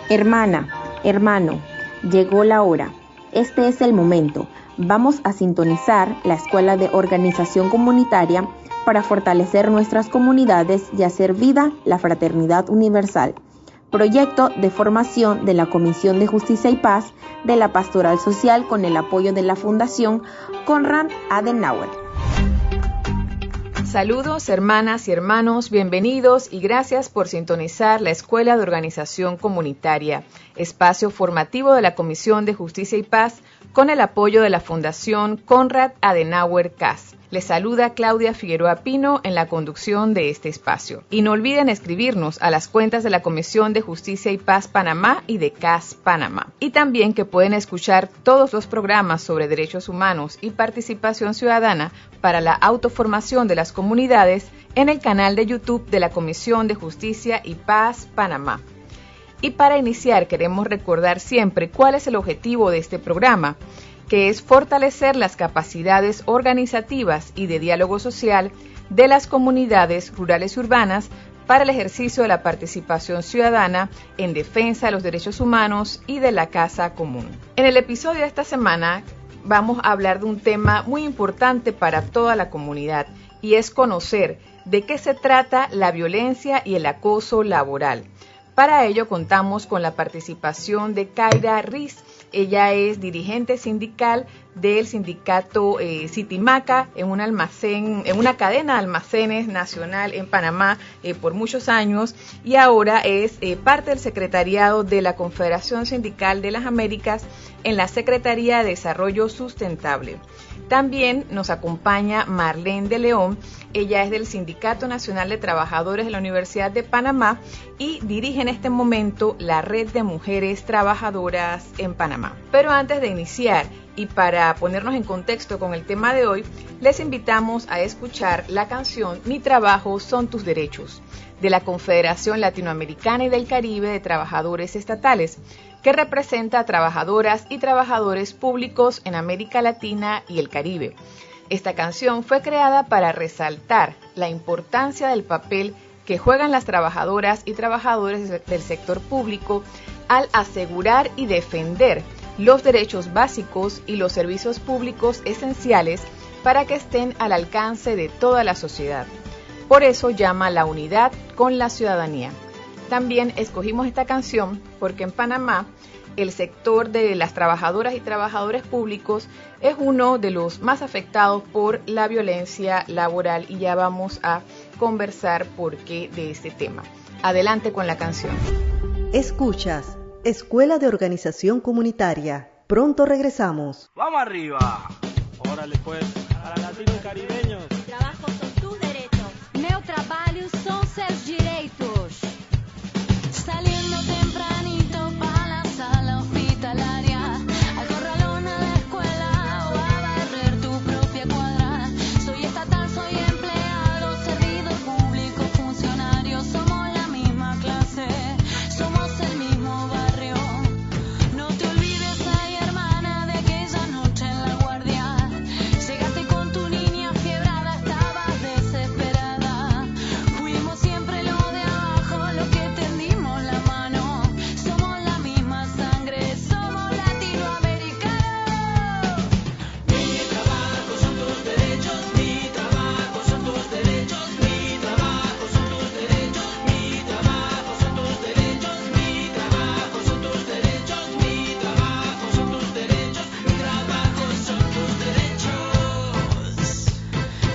Hermana, hermano, llegó la hora. Este es el momento. Vamos a sintonizar la Escuela de Organización Comunitaria para fortalecer nuestras comunidades y hacer vida la fraternidad universal. Proyecto de formación de la Comisión de Justicia y Paz de la Pastoral Social con el apoyo de la Fundación Konrad Adenauer. Saludos hermanas y hermanos, bienvenidos y gracias por sintonizar la Escuela de Organización Comunitaria, espacio formativo de la Comisión de Justicia y Paz con el apoyo de la Fundación Konrad Adenauer CAS. Les saluda Claudia Figueroa Pino en la conducción de este espacio. Y no olviden escribirnos a las cuentas de la Comisión de Justicia y Paz Panamá y de CAS Panamá. Y también que pueden escuchar todos los programas sobre derechos humanos y participación ciudadana para la autoformación de las comunidades en el canal de YouTube de la Comisión de Justicia y Paz Panamá. Y para iniciar queremos recordar siempre cuál es el objetivo de este programa, que es fortalecer las capacidades organizativas y de diálogo social de las comunidades rurales y urbanas para el ejercicio de la participación ciudadana en defensa de los derechos humanos y de la casa común. En el episodio de esta semana vamos a hablar de un tema muy importante para toda la comunidad y es conocer de qué se trata la violencia y el acoso laboral. Para ello contamos con la participación de Kaira Riz. Ella es dirigente sindical del sindicato Citimaca en un almacén, en una cadena de almacenes nacional en Panamá por muchos años y ahora es parte del secretariado de la Confederación Sindical de las Américas en la Secretaría de Desarrollo Sustentable. También nos acompaña Marlene de León. Ella es del Sindicato Nacional de Trabajadores de la Universidad de Panamá y dirige en este momento la Red de Mujeres Trabajadoras en Panamá. Pero antes de iniciar y para ponernos en contexto con el tema de hoy, les invitamos a escuchar la canción Mi Trabajo Son Tus Derechos, de la Confederación Latinoamericana y del Caribe de Trabajadores Estatales, que representa a trabajadoras y trabajadores públicos en América Latina y el Caribe. Esta canción fue creada para resaltar la importancia del papel que juegan las trabajadoras y trabajadores del sector público al asegurar y defender los derechos básicos y los servicios públicos esenciales para que estén al alcance de toda la sociedad. Por eso llama la unidad con la ciudadanía. También escogimos esta canción porque en Panamá el sector de las trabajadoras y trabajadores públicos es uno de los más afectados por la violencia laboral y ya vamos a conversar por qué de este tema. Adelante con la canción. Escuchas, Escuela de Organización Comunitaria. Pronto regresamos. ¡Vamos arriba! Órale pues, para latinos y caribeños. Trabajo son tus derechos. Meu trabalho son seus direitos. Saliendo tempranito para la sala hospitalaria, al corralón a la escuela o a barrer tu propia cuadra. Soy estatal, soy empleado, servidor público, funcionario. Somos la misma clase, somos el mismo barrio. No te olvides, ay hermana, de aquella noche en la guardia. Llegaste con tu niña fiebrada, estabas desesperada. Fuimos siempre lo de abajo, los que tendimos la mano. Somos la misma sangre, somos latinoamericanos. Mi trabajo son tus derechos, mi trabajo son tus derechos, mi trabajo son tus derechos, mi trabajo son tus derechos, mi trabajo son tus derechos, mi trabajo son tus derechos, mi trabajo son tus derechos.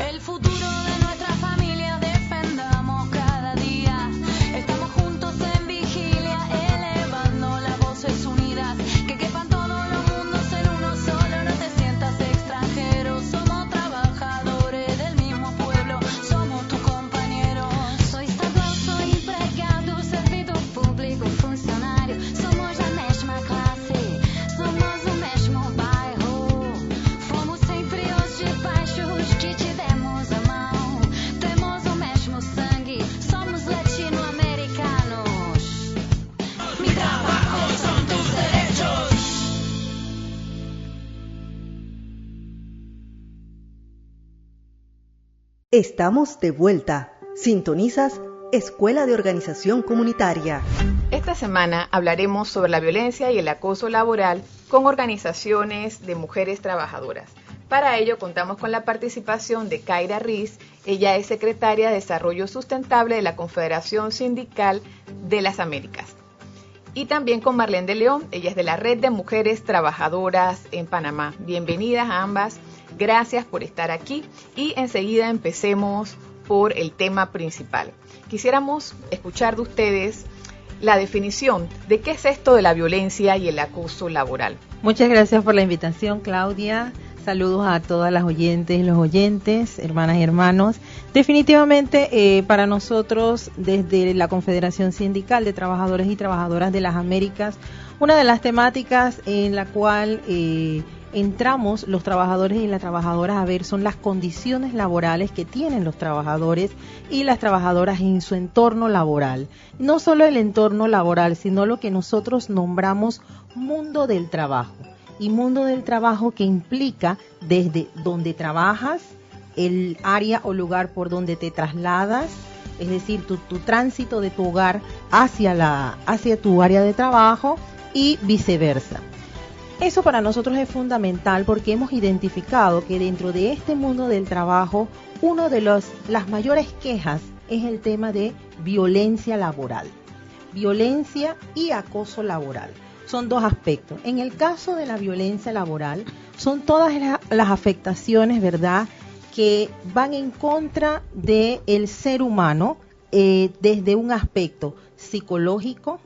El futuro de nuestra familia defendamos cada día. Estamos juntos en vigilia, elevando la voz es unidad. Que quepan todos los mundos en uno solo, no te sientas extranjero. Somos trabajadores del mismo pueblo, somos tus compañeros. Soy estadual, soy empregado, servidor público, funcionário. Somos a mesma classe, somos o mesmo bairro. Fomos sempre os de baixo, os que te demos a mão. Temos o mesmo sangue, somos latino-americanos. Mi trabajo son tus derechos. Estamos de vuelta. Sintonizas Escuela de Organización Comunitaria. Esta semana hablaremos sobre la violencia y el acoso laboral con organizaciones de mujeres trabajadoras. Para ello contamos con la participación de Kaira Riz. Ella es secretaria de Desarrollo Sustentable de la Confederación Sindical de las Américas. Y también con Marlene de León, ella es de la Red de Mujeres Trabajadoras en Panamá. Bienvenidas a ambas, gracias por estar aquí y enseguida empecemos por el tema principal. Quisiéramos escuchar de ustedes la definición de qué es esto de la violencia y el acoso laboral. Muchas gracias por la invitación, Claudia. Saludos a todas las oyentes y los oyentes, hermanas y hermanos. Definitivamente para nosotros desde la Confederación Sindical de Trabajadores y Trabajadoras de las Américas, una de las temáticas en la cual entramos los trabajadores y las trabajadoras a ver son las condiciones laborales que tienen los trabajadores y las trabajadoras en su entorno laboral. No solo el entorno laboral, sino lo que nosotros nombramos mundo del trabajo. Y mundo del trabajo que implica desde donde trabajas, el área o lugar por donde te trasladas, es decir, tu tránsito de tu hogar hacia tu área de trabajo y viceversa. Eso para nosotros es fundamental porque hemos identificado que dentro de este mundo del trabajo, una de las mayores quejas es el tema de violencia laboral. Violencia y acoso laboral. Son dos aspectos. En el caso de la violencia laboral, son todas las afectaciones, ¿verdad?, que van en contra del ser humano desde un aspecto psicológico,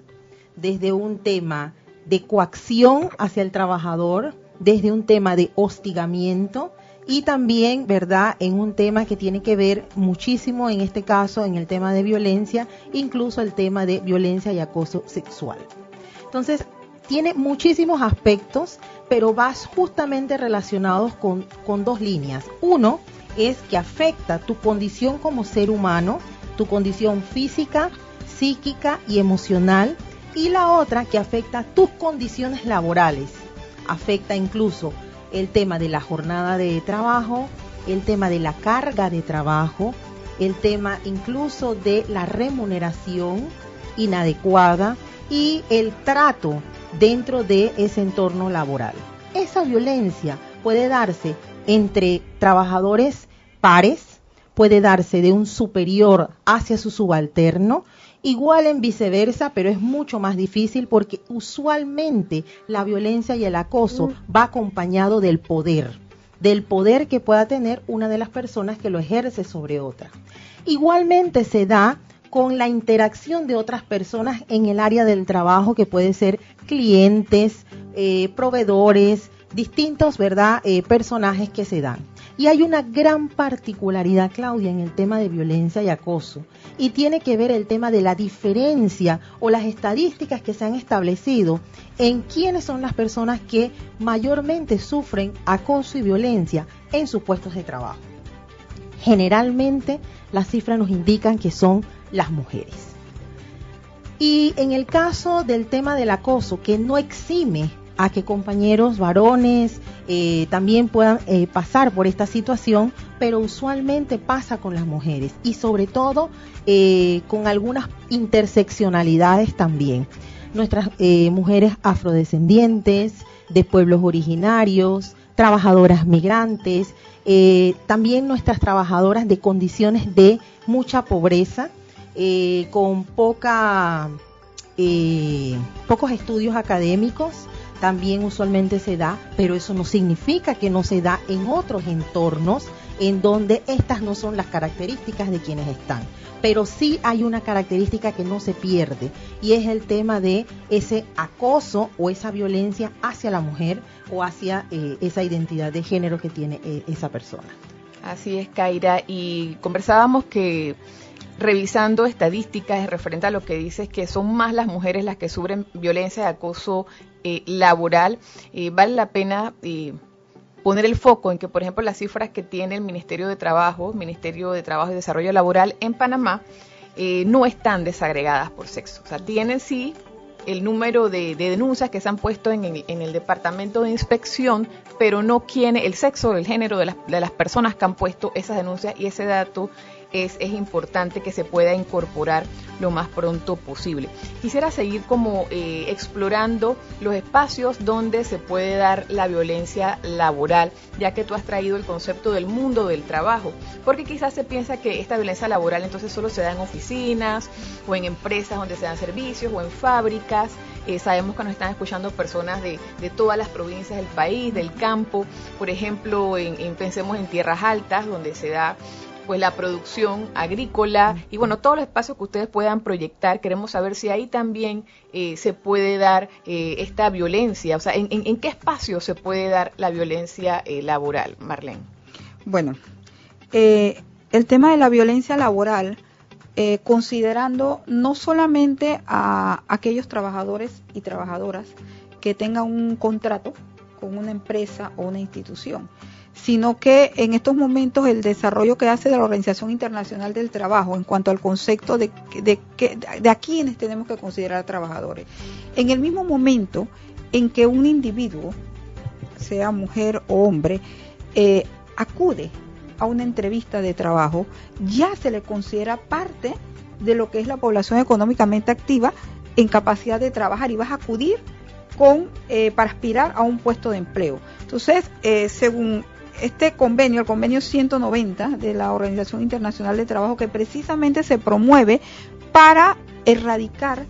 desde un tema de coacción hacia el trabajador, desde un tema de hostigamiento y también, ¿verdad?, en un tema que tiene que ver muchísimo, en este caso, en el tema de violencia, incluso el tema de violencia y acoso sexual. Entonces, tiene muchísimos aspectos, pero va justamente relacionados con dos líneas. Uno es que afecta tu condición como ser humano, tu condición física, psíquica y emocional, y la otra que afecta tus condiciones laborales. Afecta incluso el tema de la jornada de trabajo, el tema de la carga de trabajo, el tema incluso de la remuneración inadecuada y el trato dentro de ese entorno laboral. Esa violencia puede darse entre trabajadores pares, puede darse de un superior hacia su subalterno, igual en viceversa, pero es mucho más difícil porque usualmente la violencia y el acoso va acompañado del poder que pueda tener una de las personas que lo ejerce sobre otra. Igualmente se da con la interacción de otras personas en el área del trabajo, que puede ser clientes, proveedores, distintos, ¿verdad?, personajes que se dan. Y hay una gran particularidad, Claudia, en el tema de violencia y acoso, y tiene que ver el tema de la diferencia o las estadísticas que se han establecido en quiénes son las personas que mayormente sufren acoso y violencia en sus puestos de trabajo. Generalmente las cifras nos indican que son las mujeres. Y en el caso del tema del acoso, que no exime a que compañeros varones también puedan pasar por esta situación, pero usualmente pasa con las mujeres y sobre todo con algunas interseccionalidades también. Nuestras mujeres afrodescendientes, de pueblos originarios, trabajadoras migrantes, también nuestras trabajadoras de condiciones de mucha pobreza, con pocos estudios académicos, también usualmente se da, pero eso no significa que no se da en otros entornos en donde estas no son las características de quienes están. Pero sí hay una característica que no se pierde y es el tema de ese acoso o esa violencia hacia la mujer o hacia esa identidad de género que tiene esa persona. Así es, Kaira, y conversábamos que revisando estadísticas referente a lo que dices, que son más las mujeres las que sufren violencia y acoso laboral, vale la pena poner el foco en que, por ejemplo, las cifras que tiene el Ministerio de Trabajo y Desarrollo Laboral en Panamá no están desagregadas por sexo. O sea, tienen sí el número de denuncias que se han puesto en el departamento de inspección, pero no tiene el sexo o el género de las personas que han puesto esas denuncias, y ese dato es importante que se pueda incorporar lo más pronto posible. Quisiera seguir como explorando los espacios donde se puede dar la violencia laboral, ya que tú has traído el concepto del mundo del trabajo, porque quizás se piensa que esta violencia laboral entonces solo se da en oficinas o en empresas donde se dan servicios o en fábricas. Sabemos que nos están escuchando personas de todas las provincias del país, del campo, por ejemplo, pensemos en tierras altas, donde se da pues la producción agrícola y bueno, todos los espacios que ustedes puedan proyectar. Queremos saber si ahí también se puede dar esta violencia, o sea, ¿en qué espacio se puede dar la violencia laboral, Marlene? Bueno, el tema de la violencia laboral, considerando no solamente a aquellos trabajadores y trabajadoras que tengan un contrato con una empresa o una institución, sino que en estos momentos el desarrollo que hace de la Organización Internacional del Trabajo en cuanto al concepto de a quienes tenemos que considerar trabajadores. En el mismo momento en que un individuo, sea mujer o hombre, acude a una entrevista de trabajo, ya se le considera parte de lo que es la población económicamente activa en capacidad de trabajar y vas a acudir para aspirar a un puesto de empleo. Entonces, según este convenio, el convenio 190 de la Organización Internacional de Trabajo, que precisamente se promueve para erradicar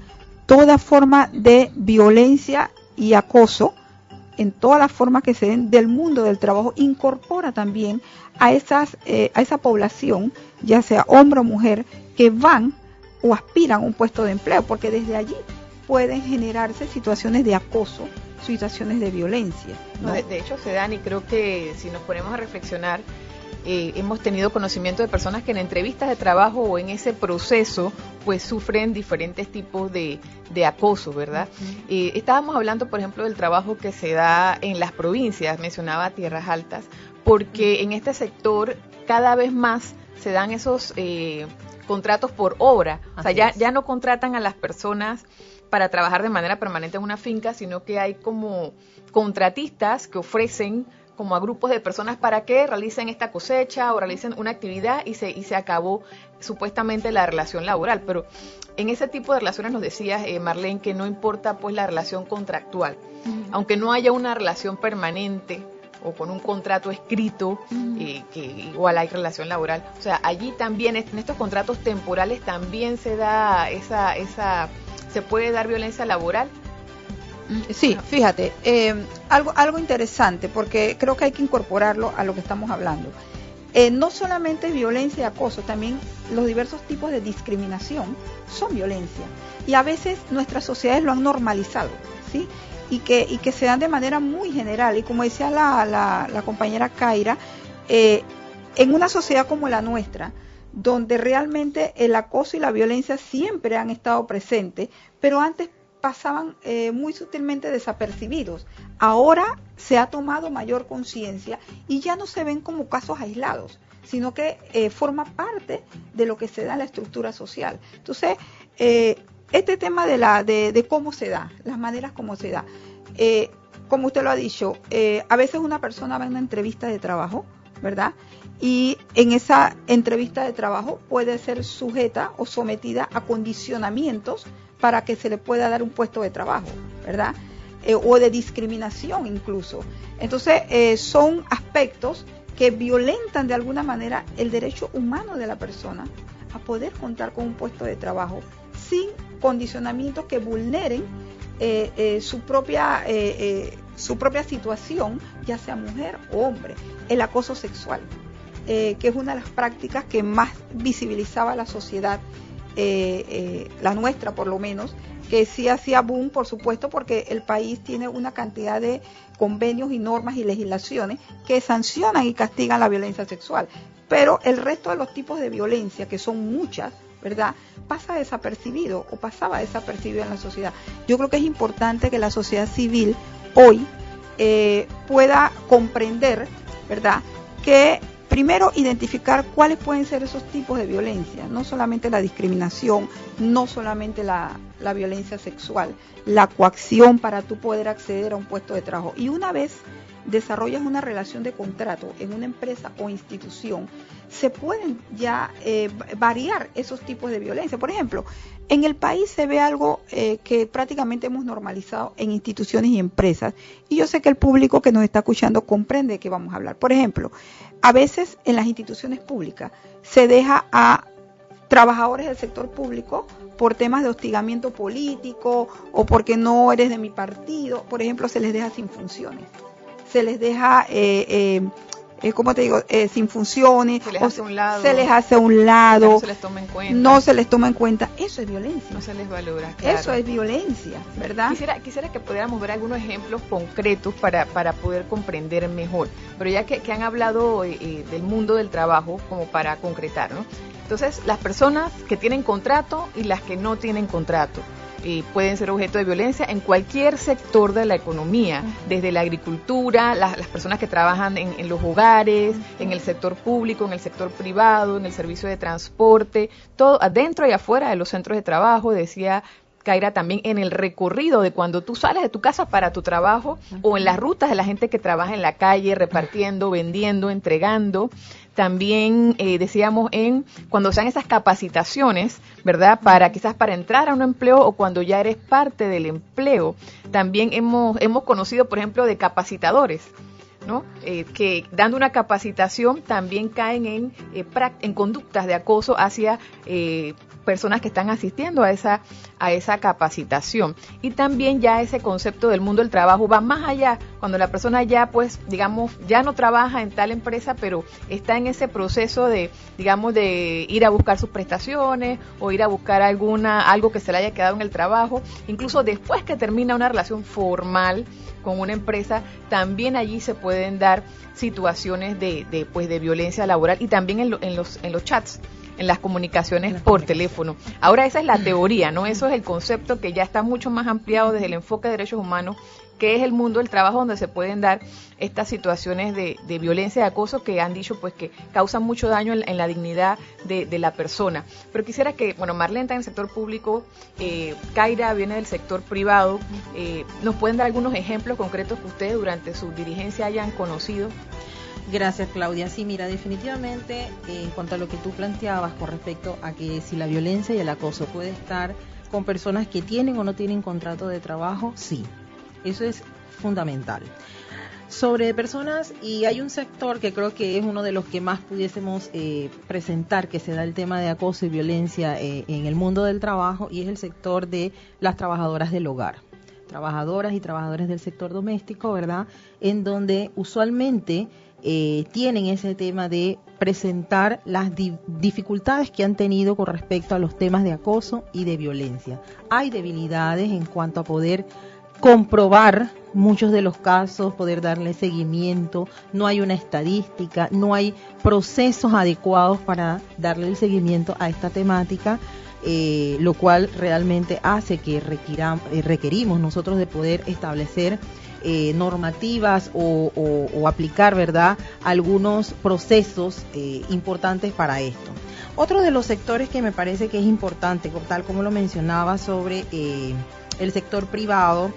toda forma de violencia y acoso en todas las formas que se den del mundo del trabajo, incorpora también a esa población, ya sea hombre o mujer, que van o aspiran a un puesto de empleo, porque desde allí pueden generarse situaciones de acoso, situaciones de violencia, ¿no? De hecho se dan, y creo que si nos ponemos a reflexionar, hemos tenido conocimiento de personas que en entrevistas de trabajo o en ese proceso pues sufren diferentes tipos de acoso, ¿verdad? Estábamos hablando, por ejemplo, del trabajo que se da en las provincias, mencionaba Tierras Altas, porque en este sector cada vez más se dan esos contratos por obra, o sea, ya no contratan a las personas para trabajar de manera permanente en una finca, sino que hay como contratistas que ofrecen como a grupos de personas para que realicen esta cosecha o realicen una actividad y se acabó supuestamente la relación laboral. Pero en ese tipo de relaciones nos decías, Marlene, que no importa pues la relación contractual, aunque no haya una relación permanente o con un contrato escrito, que igual hay relación laboral. O sea, allí también, en estos contratos temporales también se da se puede dar violencia laboral. Sí, fíjate, algo interesante, porque creo que hay que incorporarlo a lo que estamos hablando. No solamente violencia y acoso, también los diversos tipos de discriminación son violencia. Y a veces nuestras sociedades lo han normalizado, ¿sí? Y que se dan de manera muy general. Y como decía la compañera Kaira, en una sociedad como la nuestra, donde realmente el acoso y la violencia siempre han estado presentes, pero antes pasaban muy sutilmente desapercibidos. Ahora se ha tomado mayor conciencia y ya no se ven como casos aislados, sino que forma parte de lo que se da en la estructura social. Entonces, este tema de cómo se da, las maneras como se da, como usted lo ha dicho, a veces una persona va a una entrevista de trabajo, ¿verdad? Y en esa entrevista de trabajo puede ser sujeta o sometida a condicionamientos para que se le pueda dar un puesto de trabajo, ¿verdad? O de discriminación incluso. Entonces, son aspectos que violentan de alguna manera el derecho humano de la persona a poder contar con un puesto de trabajo sin condicionamientos que vulneren su propia situación, ya sea mujer o hombre. El acoso sexual, que es una de las prácticas que más visibilizaba la sociedad, la nuestra por lo menos, que sí hacía boom, por supuesto, porque el país tiene una cantidad de convenios y normas y legislaciones que sancionan y castigan la violencia sexual, pero el resto de los tipos de violencia, que son muchas, ¿verdad?, pasa desapercibido o pasaba desapercibido en la sociedad. Yo creo que es importante que la sociedad civil hoy pueda comprender, ¿verdad?, que primero identificar cuáles pueden ser esos tipos de violencia, no solamente la discriminación, no solamente la violencia sexual, la coacción para tú poder acceder a un puesto de trabajo. Y una vez desarrollas una relación de contrato en una empresa o institución, se pueden ya variar esos tipos de violencia. Por ejemplo, en el país se ve algo que prácticamente hemos normalizado en instituciones y empresas, y yo sé que el público que nos está escuchando comprende de qué vamos a hablar. Por ejemplo, a veces en las instituciones públicas se deja a trabajadores del sector público por temas de hostigamiento político o porque no eres de mi partido, por ejemplo, se les deja sin funciones, se les deja ¿cómo te digo? Sin funciones, se les hace a un lado, se les hace a un lado, no se les toma en cuenta, no se les toma en cuenta. Eso es violencia, no se les valora, claro. Eso es violencia, ¿verdad? Quisiera que pudiéramos ver algunos ejemplos concretos para poder comprender mejor, pero ya que han hablado del mundo del trabajo, como para concretar, ¿no? Entonces, las personas que tienen contrato y las que no tienen contrato pueden ser objeto de violencia en cualquier sector de la economía, desde la agricultura, las personas que trabajan en los hogares, en el sector público, en el sector privado, en el servicio de transporte, todo adentro y afuera de los centros de trabajo, decía Kaira, también en el recorrido de cuando tú sales de tu casa para tu trabajo o en las rutas de la gente que trabaja en la calle repartiendo, vendiendo, entregando. También decíamos cuando sean esas capacitaciones, ¿verdad? Quizás para entrar a un empleo o cuando ya eres parte del empleo. También hemos conocido, por ejemplo, de capacitadores, ¿no? Que dando una capacitación también caen en conductas de acoso hacia personas que están asistiendo a esa capacitación. Y también ya ese concepto del mundo del trabajo va más allá, cuando la persona ya, pues, digamos, ya no trabaja en tal empresa, pero está en ese proceso de, digamos, de ir a buscar sus prestaciones o ir a buscar algo que se le haya quedado en el trabajo, incluso después que termina una relación formal con una empresa, también allí se pueden dar situaciones de violencia laboral, y también en los chats, en las comunicaciones por teléfono. Ahora esa es la teoría, ¿no? Eso es el concepto que ya está mucho más ampliado desde el enfoque de derechos humanos, que es el mundo del trabajo, donde se pueden dar estas situaciones de violencia y acoso que han dicho pues que causan mucho daño en la dignidad de la persona. Pero quisiera que, Marlene está en el sector público, Kaira viene del sector privado, ¿nos pueden dar algunos ejemplos concretos que ustedes durante su dirigencia hayan conocido? Gracias, Claudia. Sí, mira, definitivamente en cuanto a lo que tú planteabas con respecto a que si la violencia y el acoso puede estar con personas que tienen o no tienen contrato de trabajo, sí, eso es fundamental. Sobre personas, y hay un sector que creo que es uno de los que más pudiésemos presentar, que se da el tema de acoso y violencia en el mundo del trabajo, y es el sector de las trabajadoras del hogar, trabajadoras y trabajadores del sector doméstico, ¿verdad? En donde usualmente tienen ese tema de presentar las dificultades que han tenido con respecto a los temas de acoso y de violencia. Hay debilidades en cuanto a poder comprobar muchos de los casos, poder darle seguimiento, no hay una estadística, no hay procesos adecuados para darle el seguimiento a esta temática, lo cual realmente hace que requerimos nosotros de poder establecer normativas o aplicar, ¿verdad?, algunos procesos importantes para esto. Otro de los sectores que me parece que es importante, tal como lo mencionaba sobre el sector privado,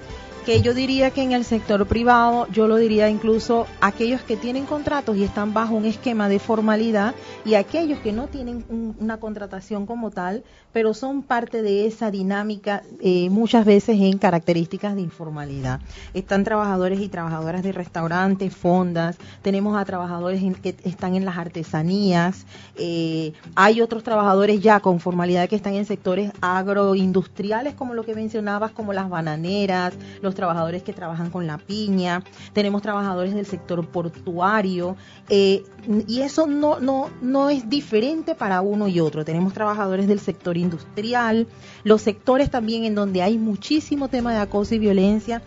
que yo diría que en el sector privado, yo lo diría incluso aquellos que tienen contratos y están bajo un esquema de formalidad, y aquellos que no tienen una contratación como tal, pero son parte de esa dinámica, muchas veces en características de informalidad. Están trabajadores y trabajadoras de restaurantes, fondas, tenemos a trabajadores que están en las artesanías, hay otros trabajadores ya con formalidad que están en sectores agroindustriales, como lo que mencionabas, como las bananeras, los trabajadores que trabajan con la piña, tenemos trabajadores del sector portuario, y eso no es diferente para uno y otro. Tenemos trabajadores del sector industrial, los sectores también en donde hay muchísimo tema de acoso y violencia,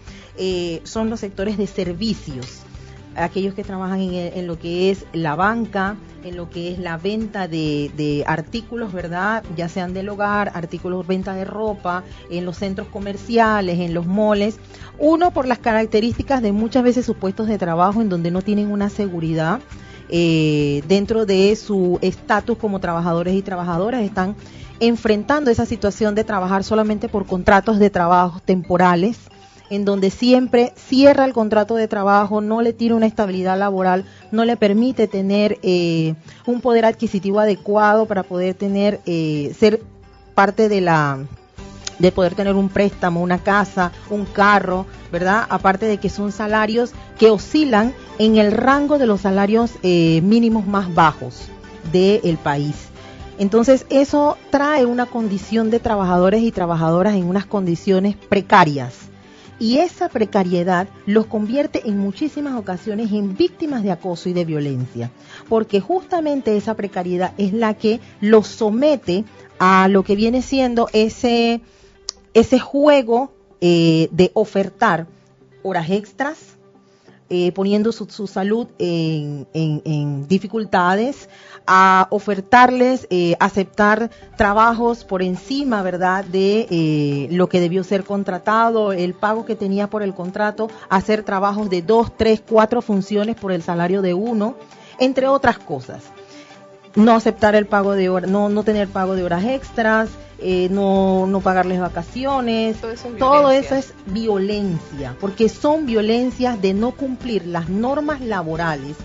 son los sectores de servicios, aquellos que trabajan en lo que es la banca, en lo que es la venta de artículos, ¿verdad?, ya sean del hogar, artículos, venta de ropa, en los centros comerciales, en los moles. Uno, por las características de muchas veces sus puestos de trabajo en donde no tienen una seguridad dentro de su estatus como trabajadores y trabajadoras, están enfrentando esa situación de trabajar solamente por contratos de trabajo temporales, en donde siempre cierra el contrato de trabajo, no le tira una estabilidad laboral, no le permite tener un poder adquisitivo adecuado para poder tener ser parte de poder tener un préstamo, una casa, un carro, ¿verdad? Aparte de que son salarios que oscilan en el rango de los salarios mínimos más bajos del país. Entonces, eso trae una condición de trabajadores y trabajadoras en unas condiciones precarias. Y esa precariedad los convierte en muchísimas ocasiones en víctimas de acoso y de violencia, porque justamente esa precariedad es la que los somete a lo que viene siendo ese juego de ofertar horas extras, poniendo su salud en dificultades, a ofertarles aceptar trabajos por encima, ¿verdad?, de lo que debió ser contratado, el pago que tenía por el contrato, hacer trabajos de 2, 3, 4 funciones por el salario de 1, entre otras cosas. No aceptar el pago de horas, no tener pago de horas extras, no pagarles vacaciones, todo eso es violencia, porque son violencias de no cumplir las normas laborales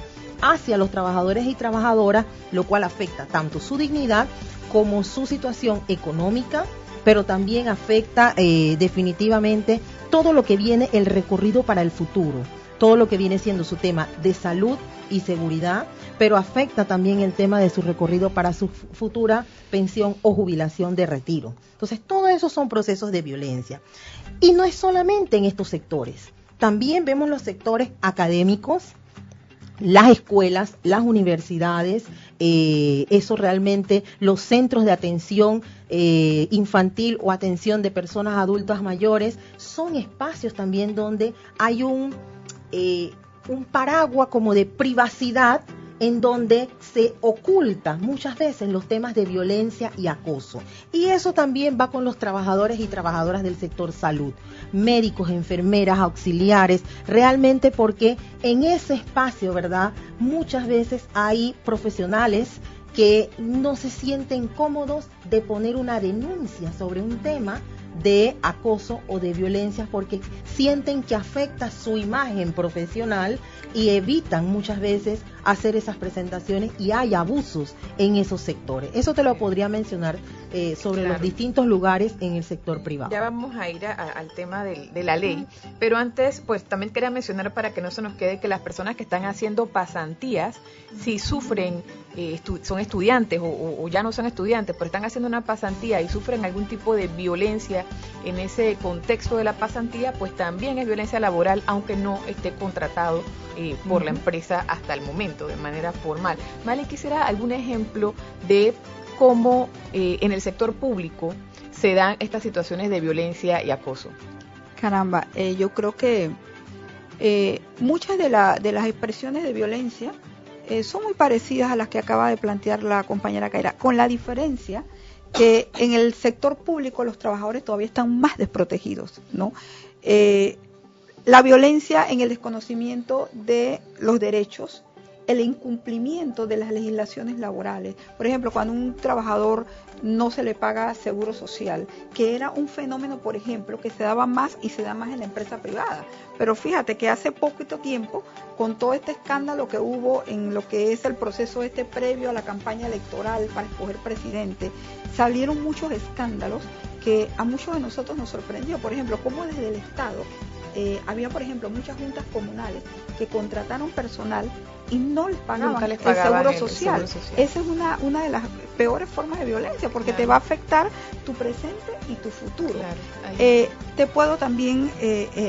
hacia los trabajadores y trabajadoras, lo cual afecta tanto su dignidad como su situación económica, pero también afecta definitivamente todo lo que viene el recorrido para el futuro, todo lo que viene siendo su tema de salud y seguridad, pero afecta también el tema de su recorrido para su futura pensión o jubilación de retiro. Entonces, todo eso son procesos de violencia. Y no es solamente en estos sectores, también vemos los sectores académicos, las escuelas, las universidades, eso realmente, los centros de atención infantil o atención de personas adultas mayores, son espacios también donde hay un paraguas como de privacidad, en donde se ocultan muchas veces los temas de violencia y acoso. Y eso también va con los trabajadores y trabajadoras del sector salud, médicos, enfermeras, auxiliares, realmente porque en ese espacio, ¿verdad?, muchas veces hay profesionales que no se sienten cómodos de poner una denuncia sobre un tema de acoso o de violencia porque sienten que afecta su imagen profesional y evitan muchas veces hacer esas presentaciones y hay abusos en esos sectores. Eso te lo podría mencionar sobre los distintos lugares en el sector privado. Ya vamos a ir al tema de la ley, pero antes pues también quería mencionar para que no se nos quede que las personas que están haciendo pasantías, si sufren, son estudiantes o ya no son estudiantes, pero están haciendo una pasantía y sufren algún tipo de violencia en ese contexto de la pasantía, pues también es violencia laboral, aunque no esté contratado por la empresa hasta el momento, de manera formal. Mali, quisiera algún ejemplo de cómo en el sector público se dan estas situaciones de violencia y acoso. Caramba, yo creo que muchas de las expresiones de violencia son muy parecidas a las que acaba de plantear la compañera Kaira, con la diferencia que en el sector público los trabajadores todavía están más desprotegidos, ¿no? La violencia en el desconocimiento de los derechos, el incumplimiento de las legislaciones laborales. Por ejemplo, cuando un trabajador no se le paga seguro social, que era un fenómeno, por ejemplo, que se daba más y se da más en la empresa privada. Pero fíjate que hace poquito tiempo, con todo este escándalo que hubo en lo que es el proceso previo a la campaña electoral para escoger presidente, salieron muchos escándalos que a muchos de nosotros nos sorprendió. Por ejemplo, cómo desde el Estado había, por ejemplo, muchas juntas comunales que contrataron personal y no les pagaban, el seguro social. Esa es una de las peores formas de violencia, porque te va a afectar tu presente y tu futuro. Te puedo también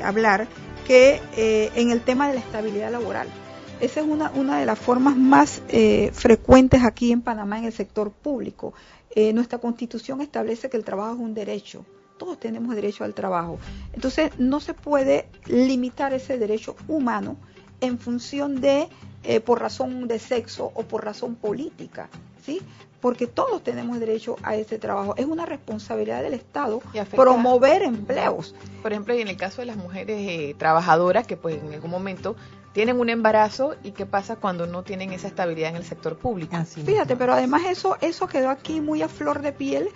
hablar que en el tema de la estabilidad laboral, esa es una de las formas más frecuentes aquí en Panamá en el sector público. Nuestra Constitución establece que el trabajo es un derecho. Todos tenemos derecho al trabajo. Entonces, no se puede limitar ese derecho humano en función de, por razón de sexo o por razón política. ¿sí? Porque todos tenemos derecho a ese trabajo. Es una responsabilidad del Estado Y afecta- promover empleos. Por ejemplo, y en el caso de las mujeres trabajadoras que pues en algún momento tienen un embarazo, y qué pasa cuando no tienen esa estabilidad en el sector público. Así Fíjate, mismo. pero además eso quedó aquí muy a flor de piel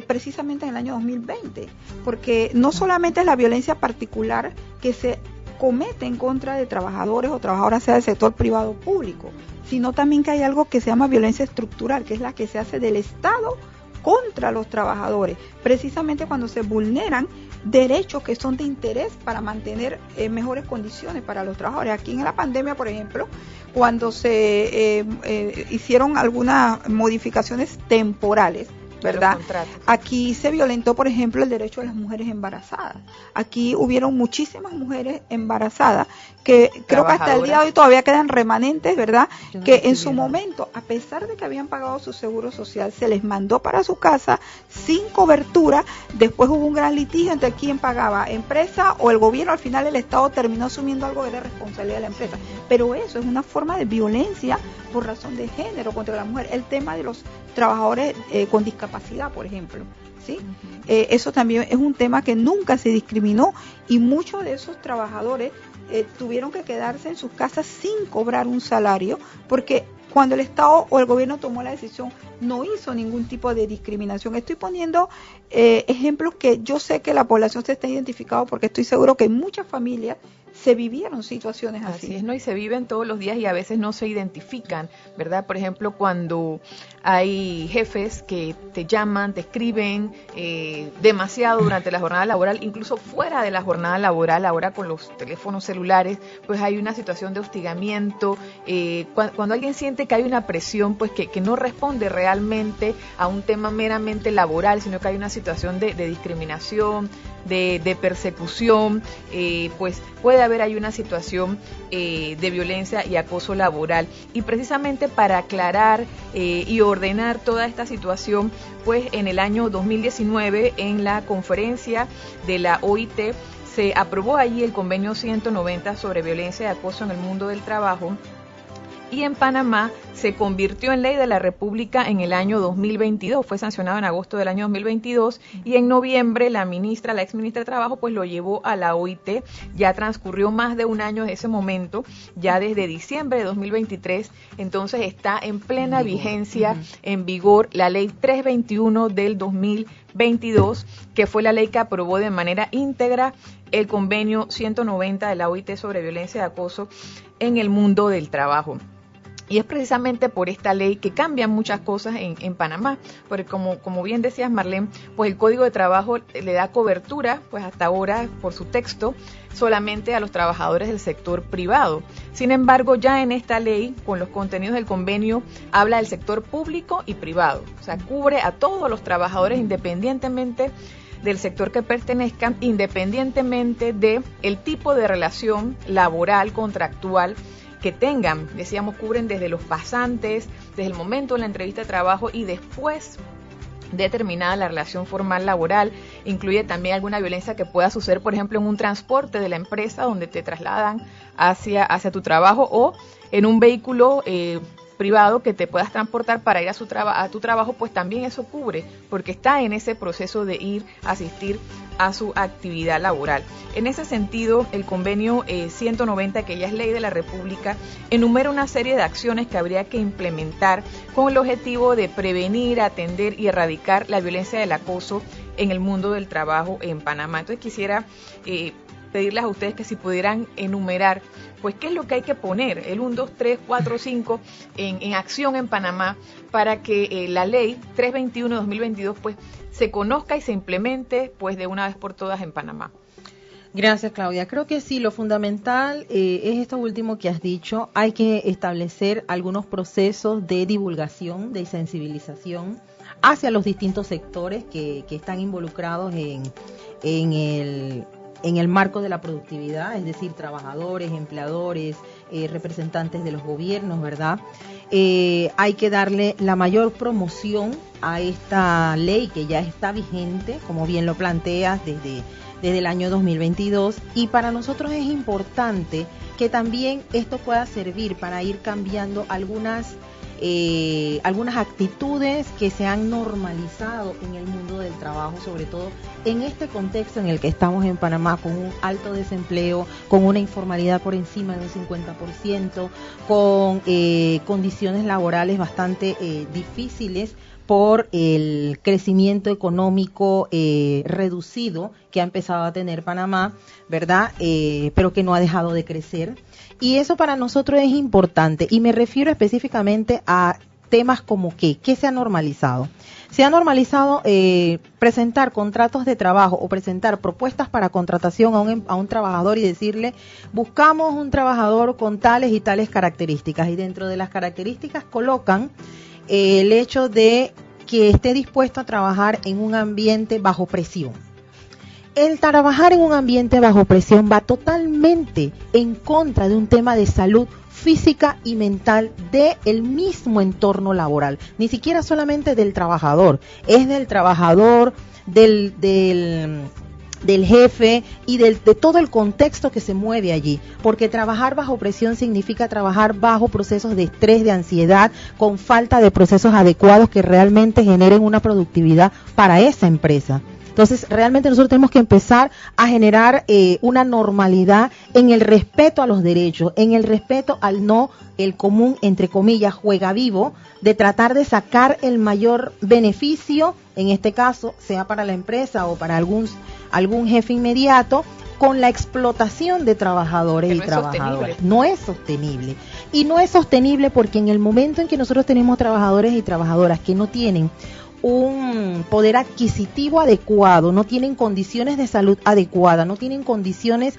precisamente en el año 2020, porque no solamente es la violencia particular que se comete en contra de trabajadores o trabajadoras, sea del sector privado o público, sino también que hay algo que se llama violencia estructural, que es la que se hace del Estado contra los trabajadores, precisamente cuando se vulneran derechos que son de interés para mantener mejores condiciones para los trabajadores. Aquí en la pandemia, por ejemplo, cuando se hicieron algunas modificaciones temporales, ¿verdad? Aquí se violentó, por ejemplo, el derecho de las mujeres embarazadas. Aquí hubieron muchísimas mujeres embarazadas que creo que hasta el día de hoy todavía quedan remanentes, ¿verdad? Que en su momento, a pesar de que habían pagado su seguro social, se les mandó para su casa sin cobertura. Después hubo un gran litigio entre quién pagaba, empresa o el gobierno. Al final el Estado terminó asumiendo algo que era responsabilidad de la empresa. Pero eso es una forma de violencia por razón de género contra la mujer. El tema de los trabajadores con discapacidad, por ejemplo, ¿sí? Eso también es un tema que nunca se discriminó, y muchos de esos trabajadores tuvieron que quedarse en sus casas sin cobrar un salario, porque cuando el Estado o el gobierno tomó la decisión no hizo ningún tipo de discriminación. Estoy poniendo ejemplos que yo sé que la población se está identificando, porque estoy seguro que en muchas familias se vivieron situaciones así. Así es, ¿no? Y se viven todos los días y a veces no se identifican, ¿verdad? Por ejemplo, cuando hay jefes que te llaman, te escriben demasiado durante la jornada laboral, incluso fuera de la jornada laboral, ahora con los teléfonos celulares, pues hay una situación de hostigamiento. Cuando alguien siente que hay una presión, pues que no responde realmente a un tema meramente laboral, sino que hay una situación de discriminación, de persecución, pues puede haber ahí una situación de violencia y acoso laboral. Y precisamente para aclarar y ordenar toda esta situación, pues en el año 2019, en la conferencia de la OIT, se aprobó allí el convenio 190 sobre violencia y acoso en el mundo del trabajo, y en Panamá se convirtió en ley de la República en el año 2022, fue sancionado en agosto del año 2022, y en noviembre la ex ministra de Trabajo, pues lo llevó a la OIT. Ya transcurrió más de un año desde ese momento, ya desde diciembre de 2023, entonces está en plena vigencia, en vigor, la ley 321 del 2022, que fue la ley que aprobó de manera íntegra el convenio 190 de la OIT sobre violencia y acoso en el mundo del trabajo. Y es precisamente por esta ley que cambian muchas cosas en Panamá, porque como bien decías, Marlene, pues el Código de Trabajo le da cobertura, pues hasta ahora, por su texto, solamente a los trabajadores del sector privado. Sin embargo, ya en esta ley, con los contenidos del convenio, habla del sector público y privado, o sea, cubre a todos los trabajadores independientemente del sector que pertenezcan, independientemente de el tipo de relación laboral, contractual que tengan. Decíamos, cubren desde los pasantes, desde el momento de la entrevista de trabajo y después de terminada la relación formal laboral. Incluye también alguna violencia que pueda suceder, por ejemplo, en un transporte de la empresa donde te trasladan hacia tu trabajo, o en un vehículo privado que te puedas transportar para ir a tu trabajo, pues también eso cubre, porque está en ese proceso de ir a asistir a su actividad laboral. En ese sentido, el convenio 190, que ya es ley de la República, enumera una serie de acciones que habría que implementar con el objetivo de prevenir, atender y erradicar la violencia del acoso en el mundo del trabajo en Panamá. Entonces quisiera pedirles a ustedes que si pudieran enumerar, pues qué es lo que hay que poner, el 1, 2, 3, 4, 5 en acción en Panamá para que la ley 321-2022 pues se conozca y se implemente pues de una vez por todas en Panamá. Gracias, Claudia. Creo que sí, lo fundamental es esto último que has dicho. Hay que establecer algunos procesos de divulgación, de sensibilización hacia los distintos sectores que están involucrados en el marco de la productividad, es decir, trabajadores, empleadores, representantes de los gobiernos, ¿verdad? Hay que darle la mayor promoción a esta ley que ya está vigente, como bien lo planteas, desde el año 2022, y para nosotros es importante que también esto pueda servir para ir cambiando algunas algunas actitudes que se han normalizado en el mundo del trabajo, sobre todo en este contexto en el que estamos en Panamá, con un alto desempleo, con una informalidad por encima de un 50%, con condiciones laborales bastante difíciles por el crecimiento económico reducido que ha empezado a tener Panamá, ¿verdad? Pero que no ha dejado de crecer. Y eso para nosotros es importante, y me refiero específicamente a temas como ¿qué se ha normalizado? Se ha normalizado presentar contratos de trabajo o presentar propuestas para contratación a un trabajador y decirle, buscamos un trabajador con tales y tales características, y dentro de las características colocan el hecho de que esté dispuesto a trabajar en un ambiente bajo presión. El trabajar en un ambiente bajo presión va totalmente en contra de un tema de salud física y mental del mismo entorno laboral, ni siquiera solamente del trabajador, es del trabajador, del jefe y de todo el contexto que se mueve allí, porque trabajar bajo presión significa trabajar bajo procesos de estrés, de ansiedad, con falta de procesos adecuados que realmente generen una productividad para esa empresa. Entonces, realmente nosotros tenemos que empezar a generar una normalidad en el respeto a los derechos, en el respeto al no, el común, entre comillas, juega vivo, de tratar de sacar el mayor beneficio, en este caso, sea para la empresa o para algún jefe inmediato, con la explotación de trabajadores y trabajadoras. No es sostenible. Y no es sostenible porque en el momento en que nosotros tenemos trabajadores y trabajadoras que no tienen un poder adquisitivo adecuado, no tienen condiciones de salud adecuadas, no tienen condiciones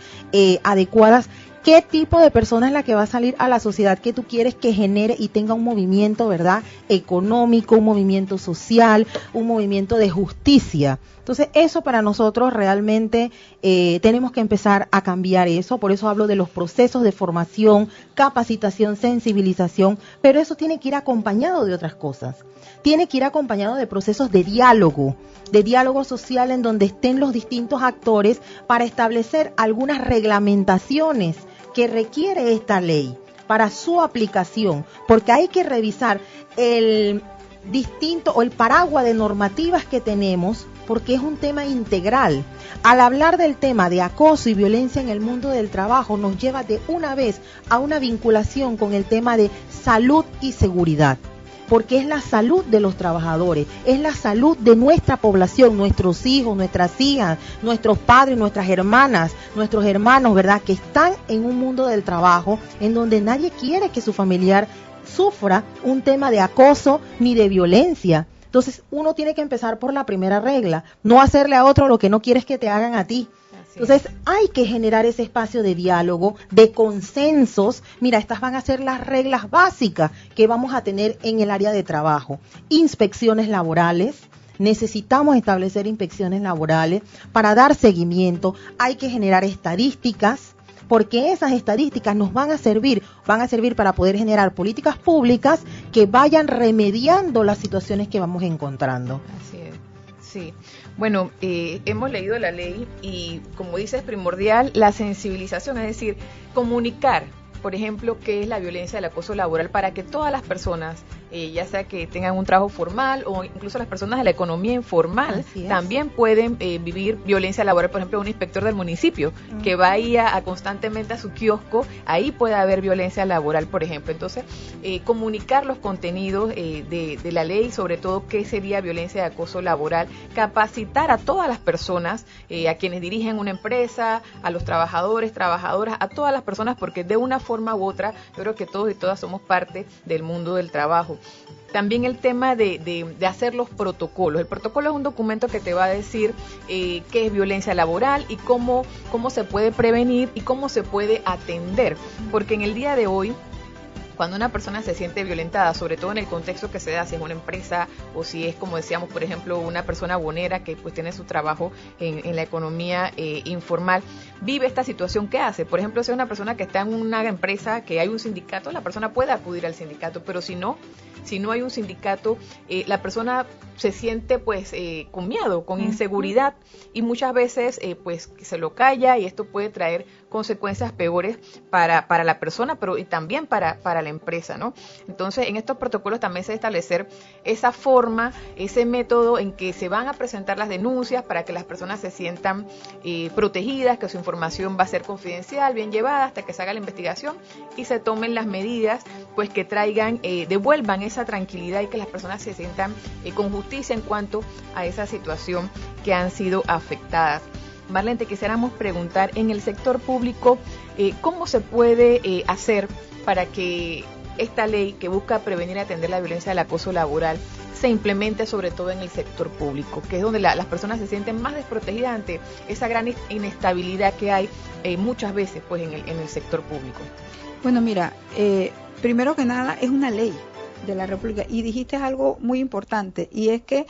adecuadas, ¿qué tipo de persona es la que va a salir a la sociedad que tú quieres que genere y tenga un movimiento, ¿verdad?, económico, un movimiento social, un movimiento de justicia? Entonces, eso para nosotros realmente tenemos que empezar a cambiar eso. Por eso hablo de los procesos de formación, capacitación, sensibilización, pero eso tiene que ir acompañado de otras cosas. Tiene que ir acompañado de procesos de diálogo social en donde estén los distintos actores para establecer algunas reglamentaciones que requiere esta ley para su aplicación, porque hay que revisar el distinto o el paraguas de normativas que tenemos, porque es un tema integral. Al hablar del tema de acoso y violencia en el mundo del trabajo, nos lleva de una vez a una vinculación con el tema de salud y seguridad, porque es la salud de los trabajadores, es la salud de nuestra población, nuestros hijos, nuestras hijas, nuestros padres, nuestras hermanas, nuestros hermanos, ¿verdad?, que están en un mundo del trabajo en donde nadie quiere que su familiar sufra un tema de acoso ni de violencia. Entonces, uno tiene que empezar por la primera regla, no hacerle a otro lo que no quieres que te hagan a ti. Entonces, hay que generar ese espacio de diálogo, de consensos. Mira, estas van a ser las reglas básicas que vamos a tener en el área de trabajo. Inspecciones laborales. Necesitamos establecer inspecciones laborales para dar seguimiento. Hay que generar estadísticas, porque esas estadísticas nos van a servir para poder generar políticas públicas que vayan remediando las situaciones que vamos encontrando. Así es, sí. Bueno, hemos leído la ley y, como dices, es primordial la sensibilización, es decir, comunicar, por ejemplo, qué es la violencia del acoso laboral para que todas las personas, ya sea que tengan un trabajo formal o incluso las personas de la economía informal, también pueden vivir violencia laboral. Por ejemplo, un inspector del municipio que vaya constantemente a su kiosco, ahí puede haber violencia laboral, por ejemplo. Entonces, comunicar los contenidos de la ley, sobre todo qué sería violencia de acoso laboral, capacitar a todas las personas, a quienes dirigen una empresa, a los trabajadores, trabajadoras, a todas las personas, porque de una forma u otra, yo creo que todos y todas somos parte del mundo del trabajo. También el tema de hacer los protocolos. El protocolo es un documento que te va a decir qué es violencia laboral y cómo se puede prevenir y cómo se puede atender. Porque en el día de hoy, cuando una persona se siente violentada, sobre todo en el contexto que se da, si es una empresa o si es, como decíamos, por ejemplo, una persona bonera que pues tiene su trabajo en la economía informal, vive esta situación, ¿qué hace? Por ejemplo, si es una persona que está en una empresa que hay un sindicato, la persona puede acudir al sindicato, pero si no, si no hay un sindicato, la persona se siente pues con miedo, con inseguridad, y muchas veces pues se lo calla, y esto puede traer consecuencias peores para la persona, pero y también para la empresa, ¿no? Entonces, en estos protocolos también se debe establecer esa forma, ese método en que se van a presentar las denuncias para que las personas se sientan protegidas, que su información va a ser confidencial, bien llevada, hasta que se haga la investigación y se tomen las medidas pues que traigan, devuelvan esa tranquilidad y que las personas se sientan con justicia en cuanto a esa situación que han sido afectadas. Marlene, te quisiéramos preguntar, en el sector público, ¿cómo se puede hacer para que esta ley que busca prevenir y atender la violencia del acoso laboral se implemente sobre todo en el sector público, que es donde las personas se sienten más desprotegidas ante esa gran inestabilidad que hay muchas veces pues en el sector público? Bueno, mira, primero que nada es una ley de la República, y dijiste algo muy importante, y es que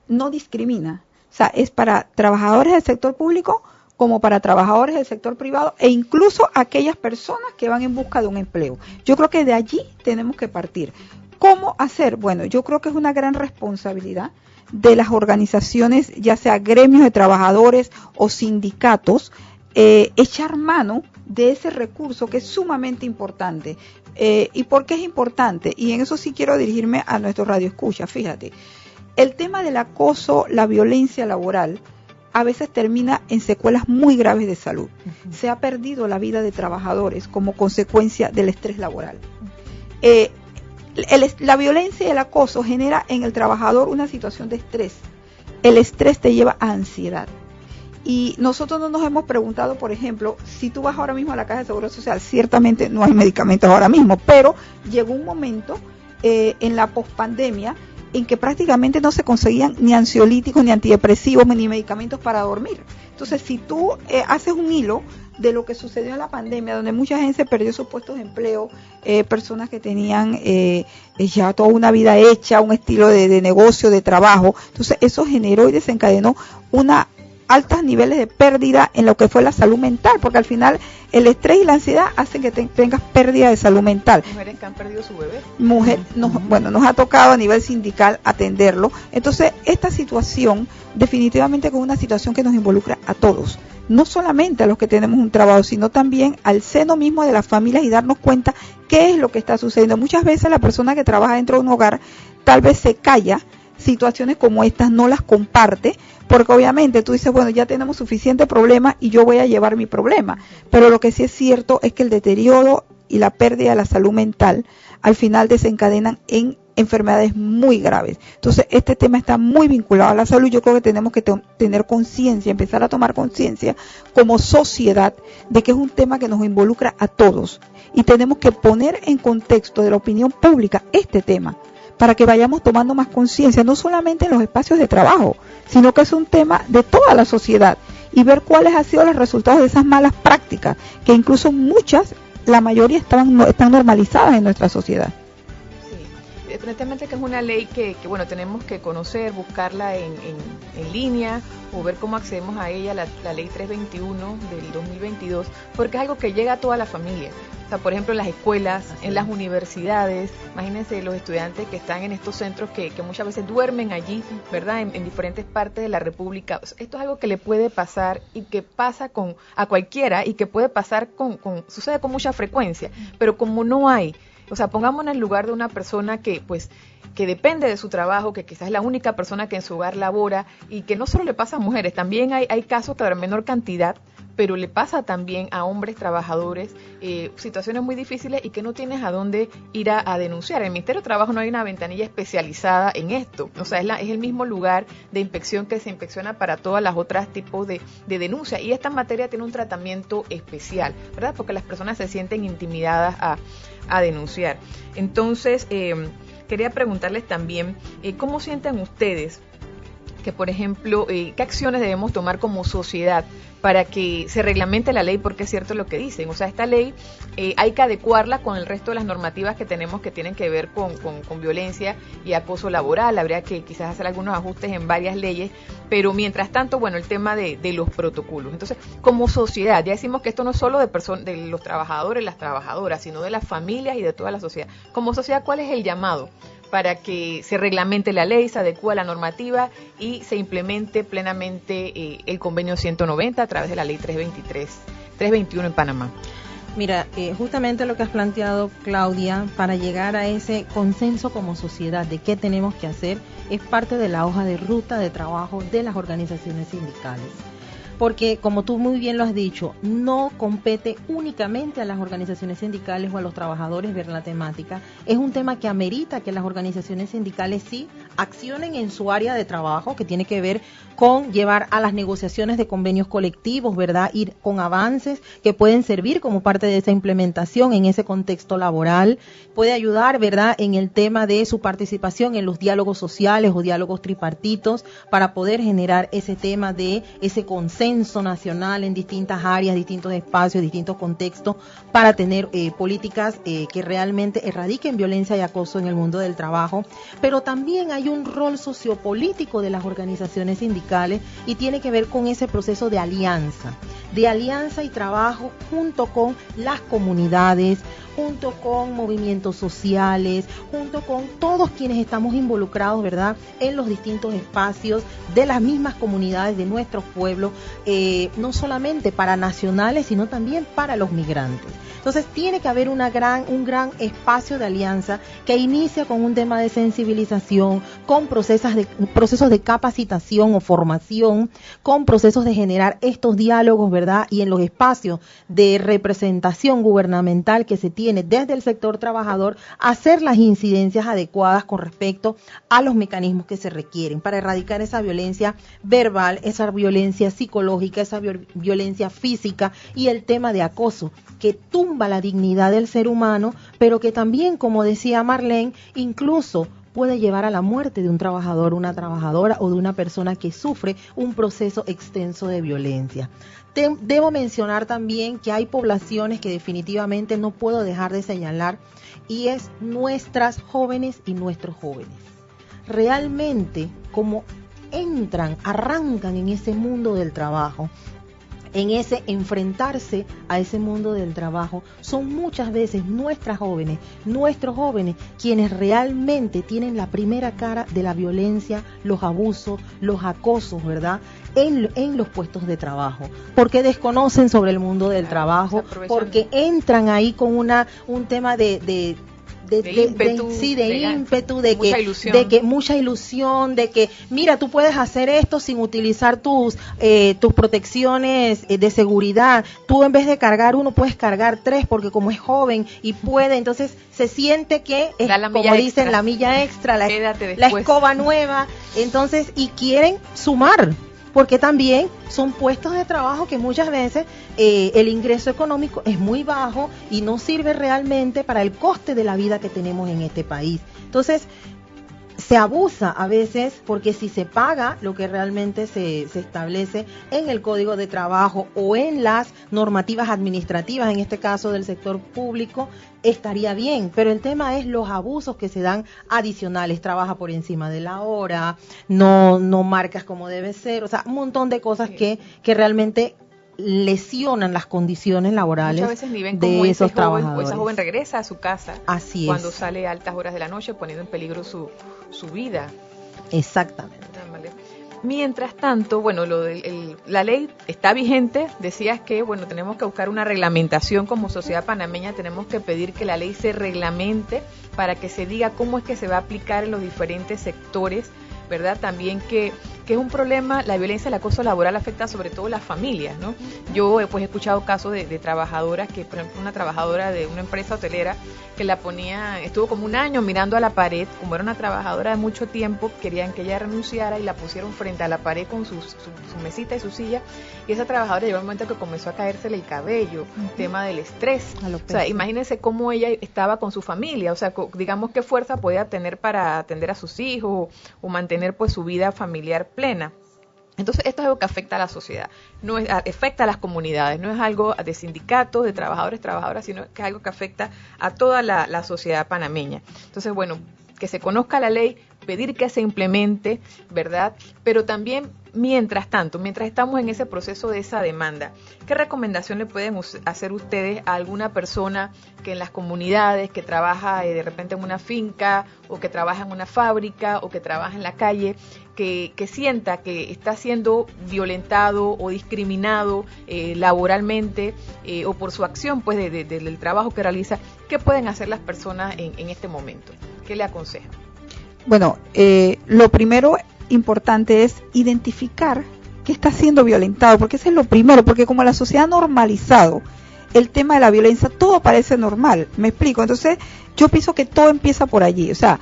no discrimina. O sea, es para trabajadores del sector público como para trabajadores del sector privado, e incluso aquellas personas que van en busca de un empleo. Yo creo que de allí tenemos que partir. ¿Cómo hacer? Bueno, yo creo que es una gran responsabilidad de las organizaciones, ya sea gremios de trabajadores o sindicatos, echar mano de ese recurso que es sumamente importante. ¿Y por qué es importante? Y en eso sí quiero dirigirme a nuestro radioescucha. Fíjate, el tema del acoso, la violencia laboral, a veces termina en secuelas muy graves de salud. Se ha perdido la vida de trabajadores como consecuencia del estrés laboral. La violencia y el acoso genera en el trabajador una situación de estrés. El estrés te lleva a ansiedad. Y nosotros no nos hemos preguntado, por ejemplo, si tú vas ahora mismo a la Caja de Seguro Social, ciertamente no hay medicamentos ahora mismo, pero llegó un momento en la pospandemia en que prácticamente no se conseguían ni ansiolíticos, ni antidepresivos, ni medicamentos para dormir. Entonces, si tú haces un hilo de lo que sucedió en la pandemia, donde mucha gente perdió sus puestos de empleo, personas que tenían ya toda una vida hecha, un estilo de negocio, de trabajo, entonces eso generó y desencadenó altos niveles de pérdida en lo que fue la salud mental, porque al final el estrés y la ansiedad hacen que tengas pérdida de salud mental. Mujeres que han perdido su bebé. Nos ha tocado a nivel sindical atenderlo. Entonces, esta situación definitivamente es una situación que nos involucra a todos, no solamente a los que tenemos un trabajo, sino también al seno mismo de las familias, y darnos cuenta qué es lo que está sucediendo. Muchas veces la persona que trabaja dentro de un hogar tal vez se calla situaciones como estas, no las comparte, porque obviamente tú dices, bueno, ya tenemos suficiente problema y yo voy a llevar mi problema, pero lo que sí es cierto es que el deterioro y la pérdida de la salud mental al final desencadenan en enfermedades muy graves. Entonces, este tema está muy vinculado a la salud. Yo creo que tenemos que tener conciencia, empezar a tomar conciencia como sociedad de que es un tema que nos involucra a todos, y tenemos que poner en contexto de la opinión pública este tema, para que vayamos tomando más conciencia, no solamente en los espacios de trabajo, sino que es un tema de toda la sociedad, y ver cuáles han sido los resultados de esas malas prácticas, que incluso muchas, la mayoría están normalizadas en nuestra sociedad. Sí, evidentemente que es una ley que bueno, tenemos que conocer, buscarla en línea, o ver cómo accedemos a ella, la ley 321 del 2022, porque es algo que llega a toda la familia. O sea, por ejemplo, en las escuelas, en las universidades, imagínense los estudiantes que están en estos centros que muchas veces duermen allí, ¿verdad? En diferentes partes de la República. O sea, esto es algo que le puede pasar y que pasa a cualquiera, y que puede pasar sucede con mucha frecuencia, pero como no hay, o sea, pongámonos en el lugar de una persona que depende de su trabajo, que quizás es la única persona que en su hogar labora, y que no solo le pasa a mujeres, también hay casos, claro, en menor cantidad, pero le pasa también a hombres trabajadores, situaciones muy difíciles, y que no tienes a dónde ir a denunciar. En el Ministerio de Trabajo no hay una ventanilla especializada en esto, o sea, es el mismo lugar de inspección que se inspecciona para todas las otras tipos de denuncia, y esta materia tiene un tratamiento especial, ¿verdad? Porque las personas se sienten intimidadas a denunciar. Entonces, quería preguntarles también, ¿cómo sienten ustedes que, por ejemplo, qué acciones debemos tomar como sociedad para que se reglamente la ley? Porque es cierto lo que dicen, o sea, esta ley hay que adecuarla con el resto de las normativas que tenemos, que tienen que ver con violencia y acoso laboral. Habría que quizás hacer algunos ajustes en varias leyes, pero mientras tanto, bueno, el tema de los protocolos. Entonces, como sociedad, ya decimos que esto no es solo de los trabajadores, las trabajadoras, sino de las familias y de toda la sociedad. Como sociedad, ¿cuál es el llamado para que se reglamente la ley, se adecue a la normativa y se implemente plenamente el convenio 190 a través de la ley 321 en Panamá. Mira, justamente lo que has planteado, Claudia, para llegar a ese consenso como sociedad de qué tenemos que hacer, es parte de la hoja de ruta de trabajo de las organizaciones sindicales. Porque, como tú muy bien lo has dicho, no compete únicamente a las organizaciones sindicales o a los trabajadores ver la temática. Es un tema que amerita que las organizaciones sindicales sí accionen en su área de trabajo, que tiene que ver con llevar a las negociaciones de convenios colectivos, ¿verdad? Ir con avances que pueden servir como parte de esa implementación en ese contexto laboral. Puede ayudar, ¿verdad?, en el tema de su participación en los diálogos sociales o diálogos tripartitos para poder generar ese tema de ese consenso nacional en distintas áreas, distintos espacios, distintos contextos, para tener políticas que realmente erradiquen violencia y acoso en el mundo del trabajo. Pero también hay un rol sociopolítico de las organizaciones sindicales y tiene que ver con ese proceso de alianza y trabajo junto con las comunidades, junto con movimientos sociales, junto con todos quienes estamos involucrados, ¿verdad?, en los distintos espacios de las mismas comunidades de nuestros pueblos, no solamente para nacionales, sino también para los migrantes. Entonces tiene que haber un gran espacio de alianza que inicia con un tema de sensibilización, con procesos de capacitación o formación, con procesos de generar estos diálogos, ¿verdad?, y en los espacios de representación gubernamental que se tiene desde el sector trabajador, hacer las incidencias adecuadas con respecto a los mecanismos que se requieren para erradicar esa violencia verbal, esa violencia psicológica, esa violencia física y el tema de acoso que tumba la dignidad del ser humano, pero que también, como decía Marlene, incluso puede llevar a la muerte de un trabajador, una trabajadora o de una persona que sufre un proceso extenso de violencia. Debo mencionar también que hay poblaciones que definitivamente no puedo dejar de señalar, y es nuestras jóvenes y nuestros jóvenes. Realmente, como arrancan en ese mundo del trabajo, en ese enfrentarse a ese mundo del trabajo, son muchas veces nuestras jóvenes, nuestros jóvenes, quienes realmente tienen la primera cara de la violencia, los abusos, los acosos, ¿verdad?, en los puestos de trabajo, porque desconocen sobre el mundo del trabajo, porque entran ahí con un tema de ímpetu, de que mucha ilusión, de que mira, tú puedes hacer esto sin utilizar tus protecciones de seguridad. Tú, en vez de cargar uno, puedes cargar 3, porque como es joven y puede, entonces se siente que es, como dicen, la milla extra, la escoba nueva, entonces, y quieren sumar, porque también son puestos de trabajo que muchas veces el ingreso económico es muy bajo y no sirve realmente para el coste de la vida que tenemos en este país. Entonces, se abusa a veces, porque si se paga lo que realmente se establece en el Código de Trabajo o en las normativas administrativas, en este caso del sector público, estaría bien, pero el tema es los abusos que se dan adicionales. Trabaja por encima de la hora, no marcas como debe ser, o sea, un montón de cosas que realmente lesionan las condiciones laborales. Muchas veces ni ven de cómo esos ese joven trabajadores. o esa joven regresa a su casa. Así cuando es. sale a altas horas de la noche, poniendo en peligro su vida. Exactamente. Mientras tanto, bueno, la ley está vigente. Decías que, bueno, tenemos que buscar una reglamentación como sociedad panameña, tenemos que pedir que la ley se reglamente para que se diga cómo es que se va a aplicar en los diferentes sectores, ¿verdad? También que es un problema, la violencia, el acoso laboral afecta sobre todo a las familias, ¿no? Yo pues he escuchado casos de trabajadoras que, por ejemplo, una trabajadora de una empresa hotelera que estuvo como un año mirando a la pared, como era una trabajadora de mucho tiempo, querían que ella renunciara y la pusieron frente a la pared con su mesita y su silla, y esa trabajadora llegó un momento que comenzó a caérsele el cabello, tema del estrés. O sea, imagínense cómo ella estaba con su familia, o sea, digamos qué fuerza podía tener para atender a sus hijos o mantener pues su vida familiar plena. Entonces, esto es algo que afecta a la sociedad, afecta a las comunidades, no es algo de sindicatos, de trabajadores, trabajadoras, sino que es algo que afecta a toda la sociedad panameña. Entonces, bueno, que se conozca la ley, pedir que se implemente, ¿verdad? Pero también, mientras tanto, mientras estamos en ese proceso de esa demanda, ¿qué recomendación le pueden hacer ustedes a alguna persona que en las comunidades, que trabaja de repente en una finca, o que trabaja en una fábrica, o que trabaja en la calle, que sienta que está siendo violentado o discriminado laboralmente o por su acción pues del trabajo que realiza? ¿Qué pueden hacer las personas en este momento? ¿Qué le aconsejan? Bueno, lo primero importante es identificar que está siendo violentado, porque ese es lo primero, porque como la sociedad ha normalizado el tema de la violencia, todo parece normal, ¿me explico? Entonces, yo pienso que todo empieza por allí, o sea,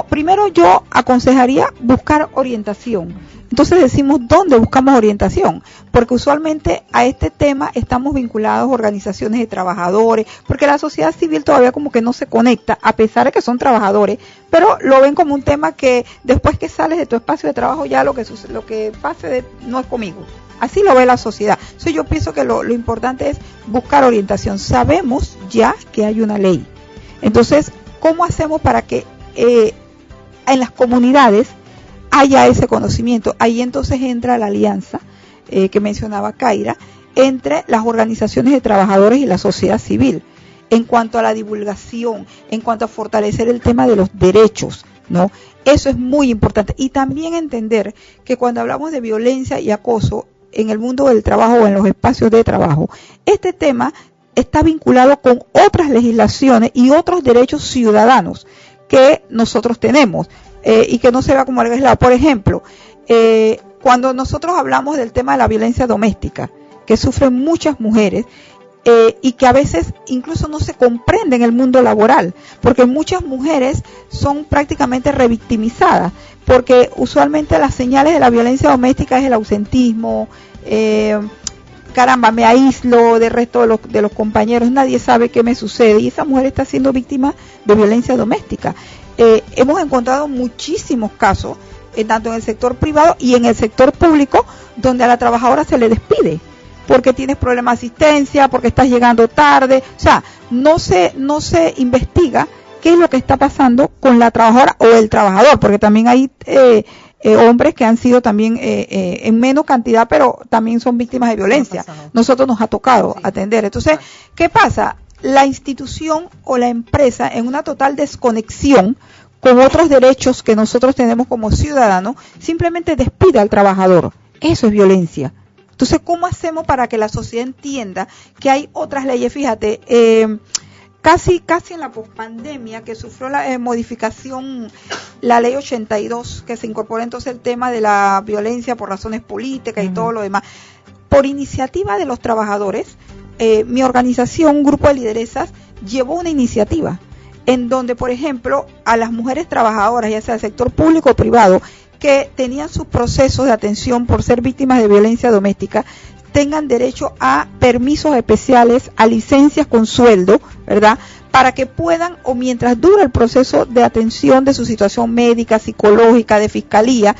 primero yo aconsejaría buscar orientación. Entonces decimos, ¿dónde buscamos orientación? Porque usualmente a este tema estamos vinculados a organizaciones de trabajadores, porque la sociedad civil todavía como que no se conecta, a pesar de que son trabajadores, pero lo ven como un tema que después que sales de tu espacio de trabajo ya lo que pase no es conmigo. Así lo ve la sociedad. Entonces yo pienso que lo importante es buscar orientación. Sabemos ya que hay una ley. Entonces, ¿cómo hacemos para que en las comunidades haya ese conocimiento? Ahí entonces entra la alianza que mencionaba Kaira entre las organizaciones de trabajadores y la sociedad civil en cuanto a la divulgación, en cuanto a fortalecer el tema de los derechos, ¿no? Eso es muy importante. Y también entender que cuando hablamos de violencia y acoso en el mundo del trabajo o en los espacios de trabajo, este tema está vinculado con otras legislaciones y otros derechos ciudadanos que nosotros tenemos y que no se vea como algo aislado. Por ejemplo, cuando nosotros hablamos del tema de la violencia doméstica, que sufren muchas mujeres y que a veces incluso no se comprende en el mundo laboral, porque muchas mujeres son prácticamente revictimizadas, porque usualmente las señales de la violencia doméstica es el ausentismo, caramba, me aíslo del resto de los compañeros, nadie sabe qué me sucede, y esa mujer está siendo víctima de violencia doméstica. Hemos encontrado muchísimos casos, tanto en el sector privado y en el sector público, donde a la trabajadora se le despide, porque tienes problemas de asistencia, porque estás llegando tarde, o sea, no se investiga qué es lo que está pasando con la trabajadora o el trabajador, porque también hay hombres que han sido también en menos cantidad, pero también son víctimas de violencia. Nosotros nos ha tocado atender. Entonces, ¿qué pasa? La institución o la empresa, en una total desconexión con otros derechos que nosotros tenemos como ciudadanos, simplemente despide al trabajador. Eso es violencia. Entonces, ¿cómo hacemos para que la sociedad entienda que hay otras leyes? Fíjate, casi en la pospandemia que sufrió la modificación, la ley 82, que se incorporó entonces el tema de la violencia por razones políticas y todo lo demás. Por iniciativa de los trabajadores, mi organización, un grupo de lideresas, llevó una iniciativa en donde, por ejemplo, a las mujeres trabajadoras, ya sea del sector público o privado, que tenían sus procesos de atención por ser víctimas de violencia doméstica, tengan derecho a permisos especiales, a licencias con sueldo, ¿verdad?, para que puedan, o mientras dura el proceso de atención de su situación médica, psicológica, de fiscalía,